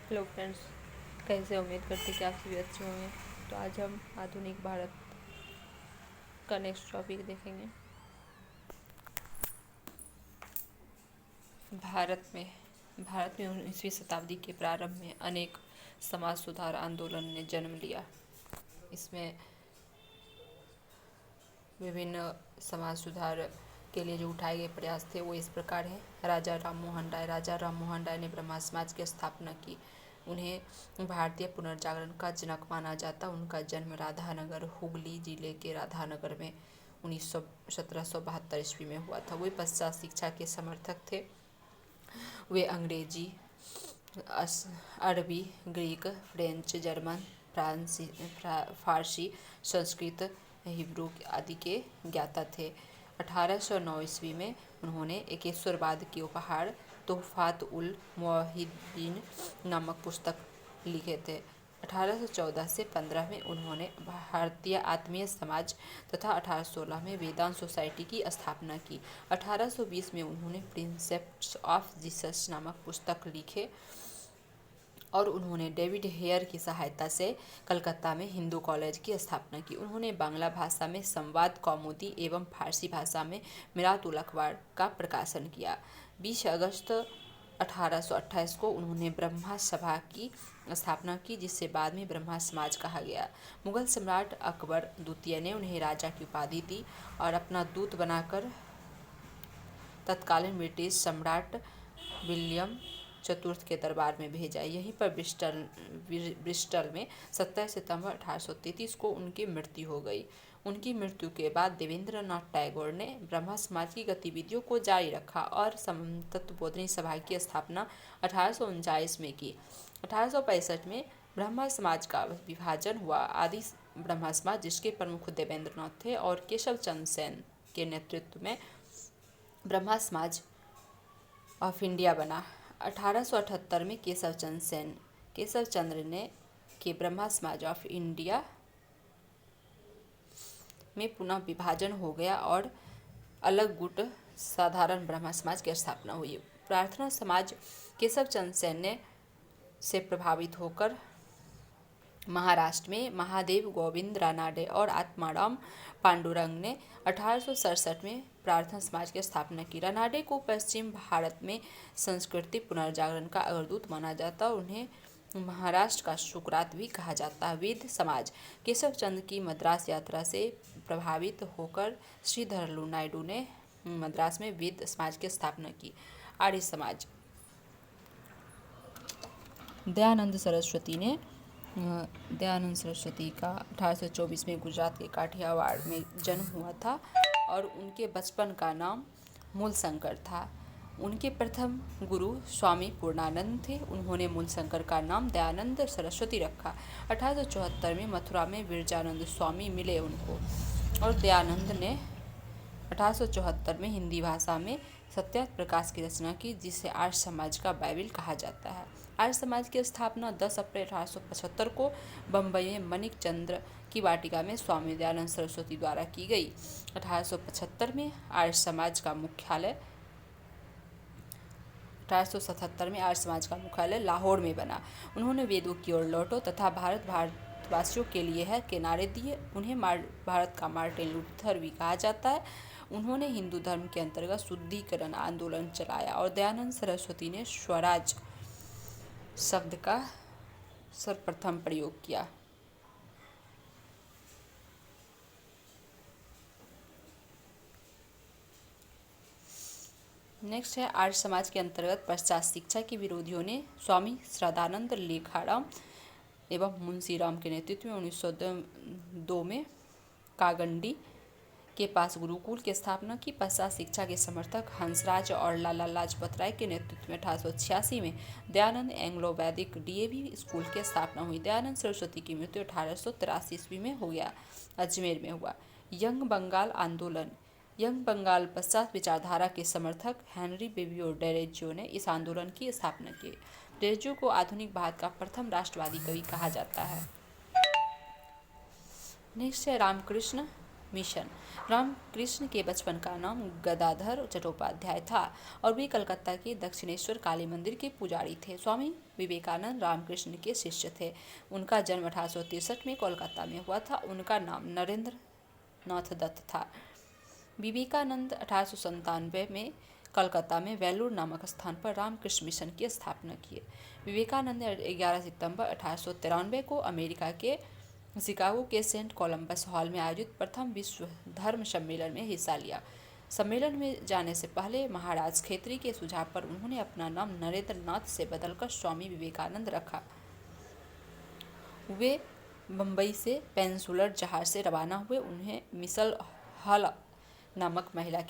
Hello friends, कैसे उम्मीद करते कि आप सभी अच्छे होंगे। तो आज हम आधुनिक भारत का नेक्स्ट टॉपिक देखेंगे। भारत में 19वीं शताब्दी के प्रारंभ में अनेक समाज सुधार आंदोलन ने जन्म लिया। इसमें विभिन्न समाज सुधार के लिए जो उठाए गए प्रयास थे वो इस प्रकार हैं। राजा राम मोहन राय ने ब्रह्मा समाज की स्थापना की। उन्हें भारतीय पुनर्जागरण का जनक माना जाता। उनका जन्म राधानगर, हुगली जिले के राधानगर में 1772 ईस्वी में हुआ था। वे पश्चात शिक्षा के समर्थक थे। वे अंग्रेजी, अरबी, ग्रीक, फ्रेंच, जर्मन, फारसी, संस्कृत, हिब्रू आदि के ज्ञाता थे। 1809 ईस्वी में उन्होंने एकेश्वरवाद के उपहार तोहफात उल मुवहिदीन नामक पुस्तक लिखे थे। 1814 से 15 में उन्होंने भारतीय आत्मीय समाज तथा 1816 में वेदांत सोसाइटी की स्थापना की। 1820 में उन्होंने प्रिंसेप्ट्स ऑफ जीसस नामक पुस्तक लिखे और उन्होंने डेविड हेयर की सहायता से कलकत्ता में हिंदू कॉलेज की स्थापना की। उन्होंने बांग्ला भाषा में संवाद कौमुदी एवं फारसी भाषा में मिरातुल अखबार का प्रकाशन किया। 20 अगस्त 1828 को उन्होंने ब्रह्मा सभा की स्थापना की, जिसे बाद में ब्रह्मा समाज कहा गया। मुगल सम्राट अकबर द्वितीय ने उन्हें राजा की उपाधि दी और अपना दूत बनाकर तत्कालीन ब्रिटिश सम्राट विलियम चतुर्थ के दरबार में भेजा। यहीं पर ब्रिस्टल में 27 सितंबर 1833 को उनकी मृत्यु हो गई। उनकी मृत्यु के बाद देवेंद्रनाथ टैगोर ने ब्रह्मा समाज की गतिविधियों को जारी रखा और तत्वबोधिनी सभा की स्थापना 1839 में की। 1865 में ब्रह्मा समाज का विभाजन हुआ। आदि ब्रह्मा समाज, जिसके प्रमुख देवेंद्रनाथ थे और केशव चंद्र सेन के नेतृत्व में ब्रह्मा समाज ऑफ इंडिया बना। 1878 में केशव चंद्र ने के ब्रह्मा समाज ऑफ इंडिया में पुनः विभाजन हो गया और अलग गुट साधारण ब्रह्मा समाज की स्थापना हुई। प्रार्थना समाज केशव चंद्र सेन से प्रभावित होकर महाराष्ट्र में महादेव गोविंद रानाडे और आत्माराम पांडुरंग ने 1867 में प्रार्थना समाज की स्थापना की। रानाडे को पश्चिम भारत में संस्कृति पुनर्जागरण का अग्रदूत माना जाता और उन्हें महाराष्ट्र का सुकरात भी कहा जाता। वेद समाज केशव चंद्र की मद्रास यात्रा से प्रभावित होकर श्रीधरलू नायडू ने मद्रास में वेद समाज की स्थापना की। आर्य समाज दयानंद सरस्वती का 1824 में गुजरात के काठियावाड़ में जन्म हुआ था और उनके बचपन का नाम मूलशंकर था। उनके प्रथम गुरु स्वामी पूर्णानंद थे। उन्होंने मूलशंकर का नाम दयानंद सरस्वती रखा। 1874 में मथुरा में विरजानंद स्वामी मिले उनको और दयानंद ने 1874 में हिंदी भाषा में सत्यार्थ प्रकाश की रचना की, जिसे आर्य समाज का बाइबिल कहा जाता है। आर्य समाज की स्थापना 10 अप्रैल 1875 को बम्बई में मणिक चंद्र की वाटिका में स्वामी दयानंद सरस्वती द्वारा की गई। 1875 में आर्य समाज का मुख्यालय 1877 में आर्य समाज का मुख्यालय लाहौर में बना। उन्होंने वेदों की ओर लौटो तथा भारतवासियों के लिए है के नारे दिए। उन्हें भारत का मार्टिन लूथर भी कहा जाता है। उन्होंने हिंदू धर्म के अंतर्गत शुद्धिकरण आंदोलन चलाया और दयानंद सरस्वती ने स्वराज शब्द का सर्वप्रथम प्रयोग किया। नेक्स्ट है आर्य समाज के अंतर्गत पश्चात शिक्षा के विरोधियों ने स्वामी श्रद्धानंद लेखाराम एवं मुंशीराम के नेतृत्व में 1902 में कागंडी के पास गुरुकुल की स्थापना की। पश्चात शिक्षा के समर्थक हंसराज और लाला लाजपत राय के नेतृत्व में 1886 में दयानंद एंग्लो वैदिक डीएवी स्कूल की स्थापना हुई। दयानंद सरस्वती की मृत्यु 1883 ईस्वी में हो गया, अजमेर में हुआ। यंग बंगाल आंदोलन पश्चात विचारधारा के समर्थक हेनरी बेबियो डेरेजियो ने इस आंदोलन की स्थापना की। डेरेजियो को आधुनिक भारत का प्रथम राष्ट्रवादी कवि कहा जाता है। नेक्स्ट है रामकृष्ण मिशन। रामकृष्ण के बचपन का नाम गदाधर चट्टोपाध्याय था और वे कलकत्ता के दक्षिणेश्वर काली मंदिर के पुजारी थे। स्वामी विवेकानंद रामकृष्ण के शिष्य थे। उनका जन्म 1863 में कोलकाता में हुआ था। उनका नाम नरेंद्र नाथ दत्त था। विवेकानंद 1897 में कलकत्ता में वेलूर नामक स्थान पर रामकृष्ण मिशन की स्थापना किए। विवेकानंद ने 11 सितंबर 1893 को अमेरिका के शिकागो के सेंट कोलंबस हॉल में आयोजित प्रथम विश्व धर्म सम्मेलन में हिस्सा लिया। सम्मेलन में जाने से पहले महाराज खेतरी के सुझाव पर उन्होंने अपना नाम नरेंद्र नाथ से बदलकर स्वामी विवेकानंद रखा। वे मुंबई से पेनिनसुलर जहाज से रवाना हुए। उन्हें मिसल हॉल नामक महिला के